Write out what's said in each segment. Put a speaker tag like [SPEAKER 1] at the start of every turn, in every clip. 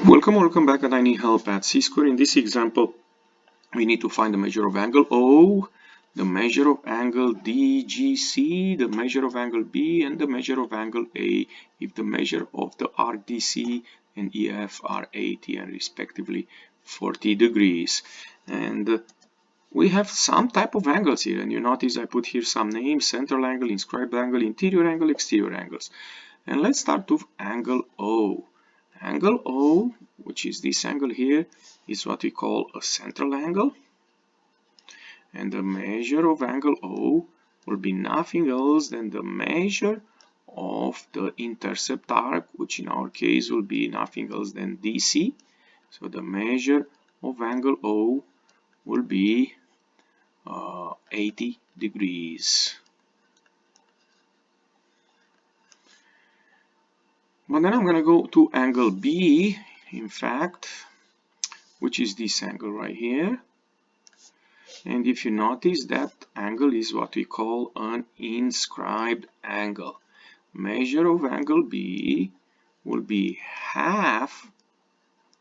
[SPEAKER 1] Welcome back, and I need help at C-square. In this example, we need to find the measure of angle O, the measure of angle DGC, the measure of angle B, and the measure of angle A if the measure of the arc DC and EF are 80 and respectively 40 degrees. And we have some type of angles here, and you notice I put here some names: central angle, inscribed angle, interior angle, exterior angles. And let's start with angle O. Angle O, which is this angle here, is what we call a central angle. And the measure of angle O will be nothing else than the measure of the intercept arc, which in our case will be nothing else than DC. So the measure of angle O will be 80 degrees. But then I'm going to go to angle B, in fact, which is this angle right here. And if you notice, that angle is what we call an inscribed angle. Measure of angle B will be half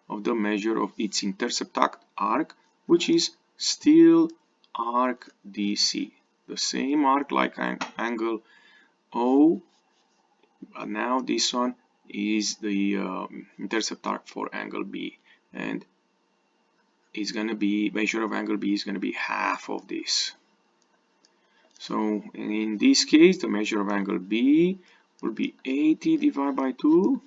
[SPEAKER 1] of the measure of its intercept arc, which is still arc DC. The same arc like angle O, but now this one is the intercept arc for angle B, and it's going to be, measure of angle B is going to be half of this. So in this case, the measure of angle B will be 80 divided by 2,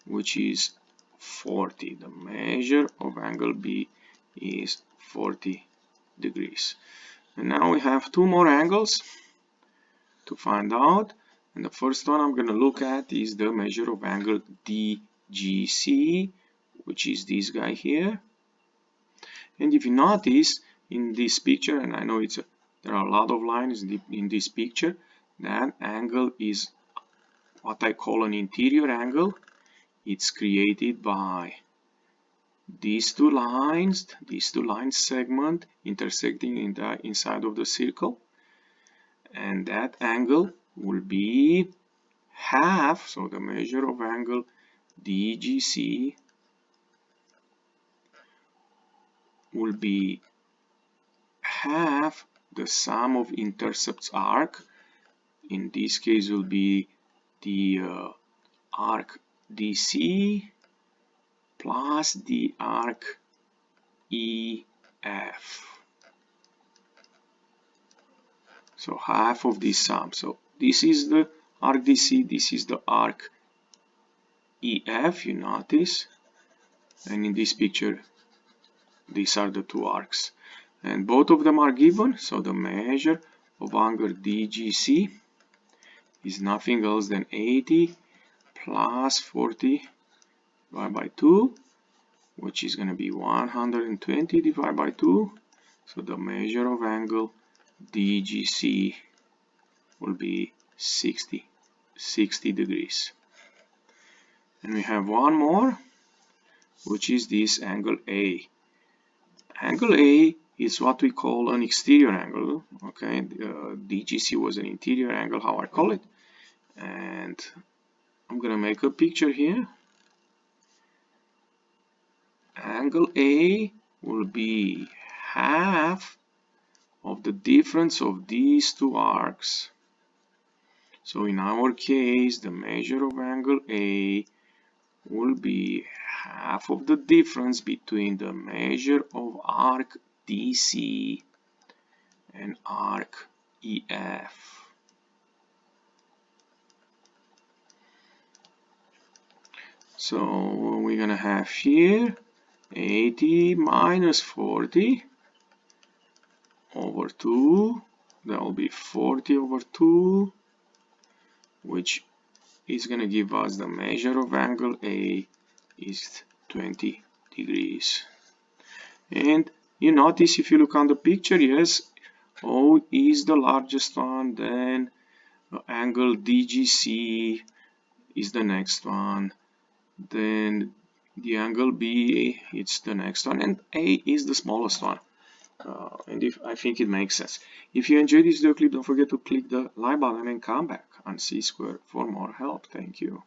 [SPEAKER 1] which is 40. The measure of angle B is 40 degrees. And now we have two more angles to find out. And the first one I'm going to look at is the measure of angle DGC, which is this guy here. And if you notice in this picture, and I know there are a lot of lines in this picture, that angle is what I call an interior angle. It's created by these two lines segment intersecting in the inside of the circle, and that angle will be half. So the measure of angle DGC will be half the sum of intercepts arc. In this case will be the arc DC plus the arc EF. So half of this sum. So this is the arc DC, this is the arc EF, you notice. And in this picture, these are the two arcs. And both of them are given, so the measure of angle DGC is nothing else than 80 plus 40 divided by 2, which is going to be 120 divided by 2. So the measure of angle DGC will be 60 degrees. And we have one more, which is this angle A. Angle A is what we call an exterior angle. Okay, DGC was an interior angle, how I call it. And I'm gonna make a picture here. Angle A will be half of the difference of these two arcs. So in our case, the measure of angle A will be half of the difference between the measure of arc DC and arc EF. So we're gonna have here 80 minus 40 over 2. That will be 40 over 2, which is going to give us the measure of angle A is 20 degrees. And you notice, if you look on the picture, yes, O is the largest one, then angle DGC is the next one, then the angle B, it's the next one, and A is the smallest one. And I think it makes sense. If you enjoyed this video clip, don't forget to click the like button and come back on C-Square for more help. Thank you.